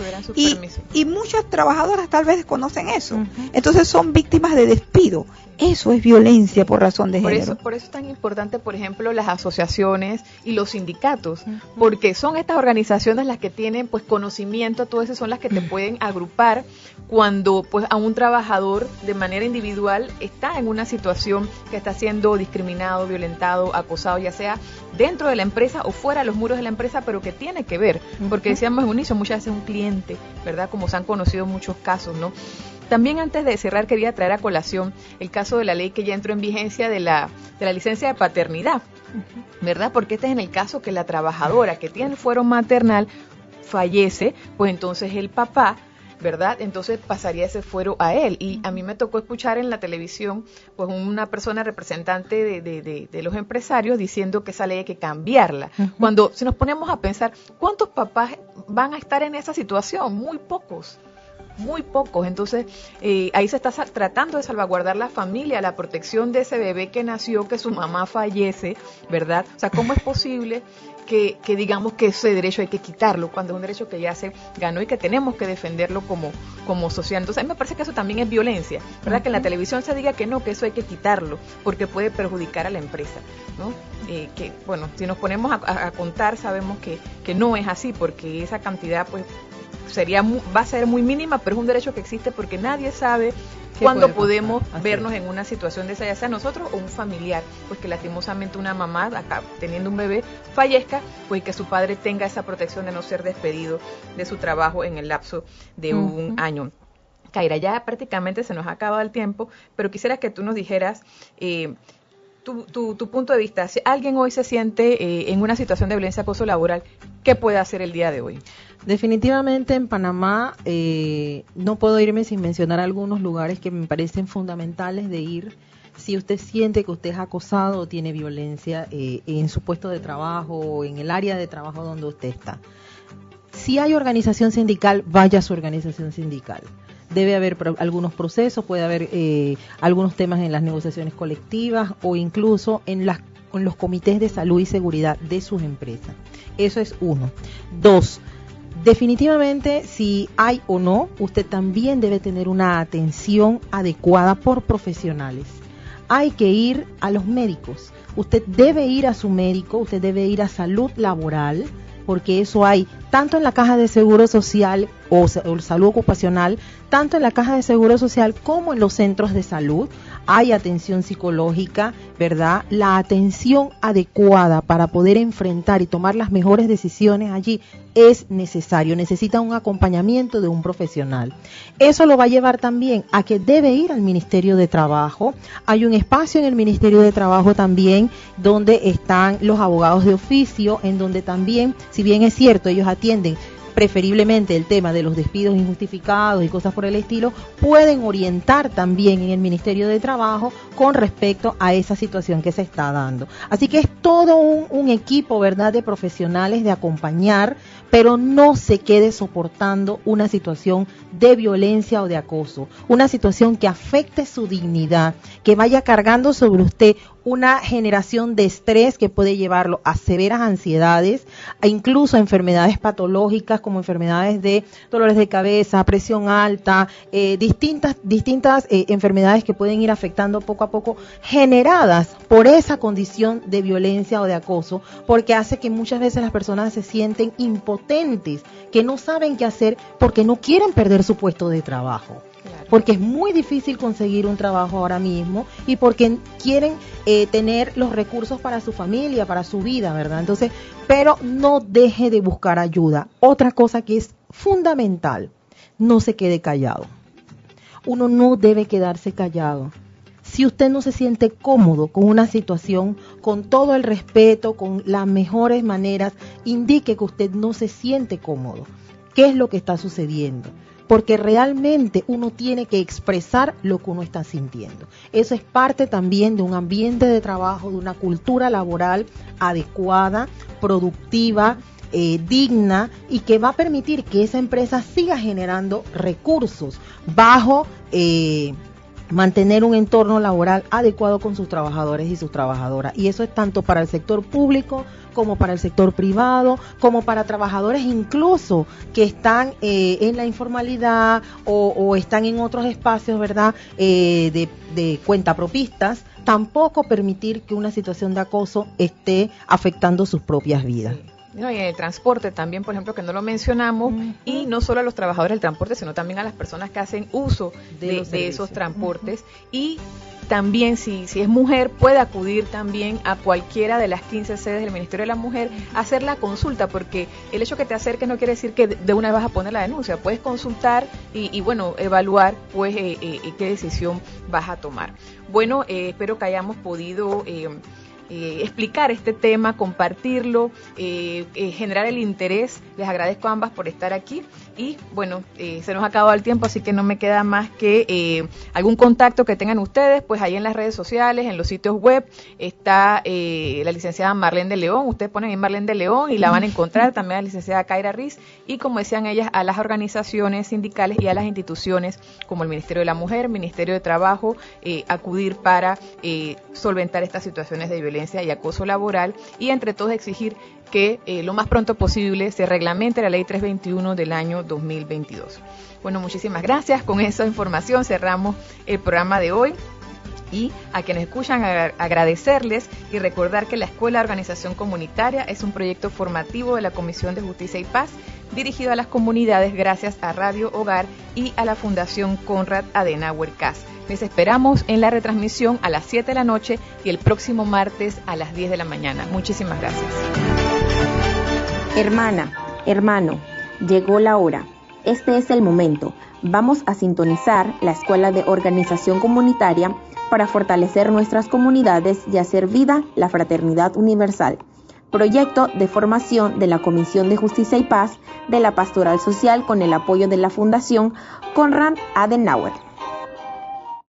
y muchas trabajadoras tal vez desconocen eso. Entonces son víctimas de despido. Eso es violencia por razón de género. Por eso es tan importante, por ejemplo, las asociaciones y los sindicatos, porque son estas organizaciones las que tienen pues conocimiento, todas esas son las que te pueden agrupar cuando pues a un trabajador de manera individual está en una situación que está siendo discriminado, violentado, acosado, ya sea dentro de la empresa o fuera de los muros de la empresa, pero que tiene que ver, porque decíamos en un inicio, muchas veces un cliente, ¿verdad? Como se han conocido muchos casos, ¿no? También antes de cerrar quería traer a colación el caso de la ley que ya entró en vigencia de la licencia de paternidad, ¿verdad? Porque este es en el caso que la trabajadora que tiene el fuero maternal fallece, pues entonces el papá, ¿verdad? Entonces pasaría ese fuero a él. Y a mí me tocó escuchar en la televisión pues una persona representante de los empresarios diciendo que esa ley hay que cambiarla. Cuando si nos ponemos a pensar, ¿cuántos papás van a estar en esa situación? Muy pocos. muy pocos. Entonces, ahí se está tratando de salvaguardar la familia, la protección de ese bebé que nació, que su mamá fallece, ¿verdad? O sea, ¿cómo es posible que digamos que ese derecho hay que quitarlo cuando es un derecho que ya se ganó y que tenemos que defenderlo como sociedad? Entonces, a mí me parece que eso también es violencia, ¿verdad? Que en la televisión se diga que no, que eso hay que quitarlo porque puede perjudicar a la empresa, ¿no? Que bueno, si nos ponemos a contar, sabemos que no es así, porque esa cantidad pues va a ser muy mínima, pero es un derecho que existe porque nadie sabe cuándo podemos vernos en una situación de esa, ya sea nosotros o un familiar, pues que lastimosamente una mamá acá teniendo un bebé fallezca, pues que su padre tenga esa protección de no ser despedido de su trabajo en el lapso de un año. Kaira, ya prácticamente se nos ha acabado el tiempo, pero quisiera que tú nos dijeras tu punto de vista. Si alguien hoy se siente en una situación de violencia, acoso laboral, ¿qué puede hacer el día de hoy? Definitivamente en Panamá no puedo irme sin mencionar algunos lugares que me parecen fundamentales de ir si usted siente que usted es acosado o tiene violencia en su puesto de trabajo o en el área de trabajo donde usted está. Si hay organización sindical, vaya a su organización sindical. Debe haber algunos procesos, puede haber algunos temas en las negociaciones colectivas o incluso en los comités de salud y seguridad de sus empresas. Eso es uno. Dos, definitivamente, si hay o no, usted también debe tener una atención adecuada por profesionales. Hay que ir a los médicos. Usted debe ir a su médico, usted debe ir a salud laboral, porque eso hay tanto en la Caja de Seguro Social o salud ocupacional, tanto en la Caja de Seguro Social como en los centros de salud. Hay atención psicológica, ¿verdad? La atención adecuada para poder enfrentar y tomar las mejores decisiones allí es necesario. Necesita un acompañamiento de un profesional. Eso lo va a llevar también a que debe ir al Ministerio de Trabajo. Hay un espacio en el Ministerio de Trabajo también donde están los abogados de oficio, en donde también, si bien es cierto, ellos atienden preferiblemente el tema de los despidos injustificados y cosas por el estilo, pueden orientar también en el Ministerio de Trabajo con respecto a esa situación que se está dando. Así que es todo un equipo, ¿verdad?, de profesionales de acompañar, pero no se quede soportando una situación de violencia o de acoso, una situación que afecte su dignidad, que vaya cargando sobre usted una generación de estrés que puede llevarlo a severas ansiedades, a incluso a enfermedades patológicas como enfermedades de dolores de cabeza, presión alta, distintas enfermedades que pueden ir afectando poco a poco, generadas por esa condición de violencia o de acoso, porque hace que muchas veces las personas se sienten impotentes, que no saben qué hacer porque no quieren perder su puesto de trabajo. Porque es muy difícil conseguir un trabajo ahora mismo y porque quieren tener los recursos para su familia, para su vida, ¿verdad? Entonces, pero no deje de buscar ayuda. Otra cosa que es fundamental, no se quede callado. Uno no debe quedarse callado. Si usted no se siente cómodo con una situación, con todo el respeto, con las mejores maneras, indique que usted no se siente cómodo. ¿Qué es lo que está sucediendo? Porque realmente uno tiene que expresar lo que uno está sintiendo. Eso es parte también de un ambiente de trabajo, de una cultura laboral adecuada, productiva, digna, y que va a permitir que esa empresa siga generando recursos bajo mantener un entorno laboral adecuado con sus trabajadores y sus trabajadoras. Y eso es tanto para el sector público como para el sector privado, como para trabajadores incluso que están en la informalidad o están en otros espacios, ¿verdad?, de cuentapropistas. Tampoco permitir que una situación de acoso esté afectando sus propias vidas. Sí. No, y en el transporte también, por ejemplo, que no lo mencionamos, y no solo a los trabajadores del transporte, sino también a las personas que hacen uso de esos transportes. Y también, si es mujer, puede acudir también a cualquiera de las 15 sedes del Ministerio de la Mujer a hacer la consulta, porque el hecho que te acerques no quiere decir que de una vez vas a poner la denuncia. Puedes consultar y bueno, evaluar pues qué decisión vas a tomar. Bueno, espero que hayamos podido explicar este tema, compartirlo, generar el interés. Les agradezco a ambas por estar aquí y bueno, se nos ha acabado el tiempo, así que no me queda más que algún contacto que tengan ustedes, pues ahí en las redes sociales, en los sitios web, está la licenciada Marlene de León. Ustedes ponen en Marlene de León y la van a encontrar, también a la licenciada Kaira Riz, y como decían ellas, a las organizaciones sindicales y a las instituciones como el Ministerio de la Mujer, Ministerio de Trabajo, acudir para solventar estas situaciones de violencia y acoso laboral, y entre todos exigir que lo más pronto posible se reglamente la Ley 321 del año 2022. Bueno, muchísimas gracias. Con esa información cerramos el programa de hoy. Y a quienes escuchan, agradecerles y recordar que la Escuela de Organización Comunitaria es un proyecto formativo de la Comisión de Justicia y Paz dirigido a las comunidades gracias a Radio Hogar y a la Fundación Konrad Adenauer CAS. Les esperamos en la retransmisión a las 7 de la noche y el próximo martes a las 10 de la mañana. Muchísimas gracias. Hermana, hermano, llegó la hora. Este es el momento. Vamos a sintonizar la Escuela de Organización Comunitaria para fortalecer nuestras comunidades y hacer vida la fraternidad universal. Proyecto de formación de la Comisión de Justicia y Paz de la Pastoral Social con el apoyo de la Fundación Konrad Adenauer.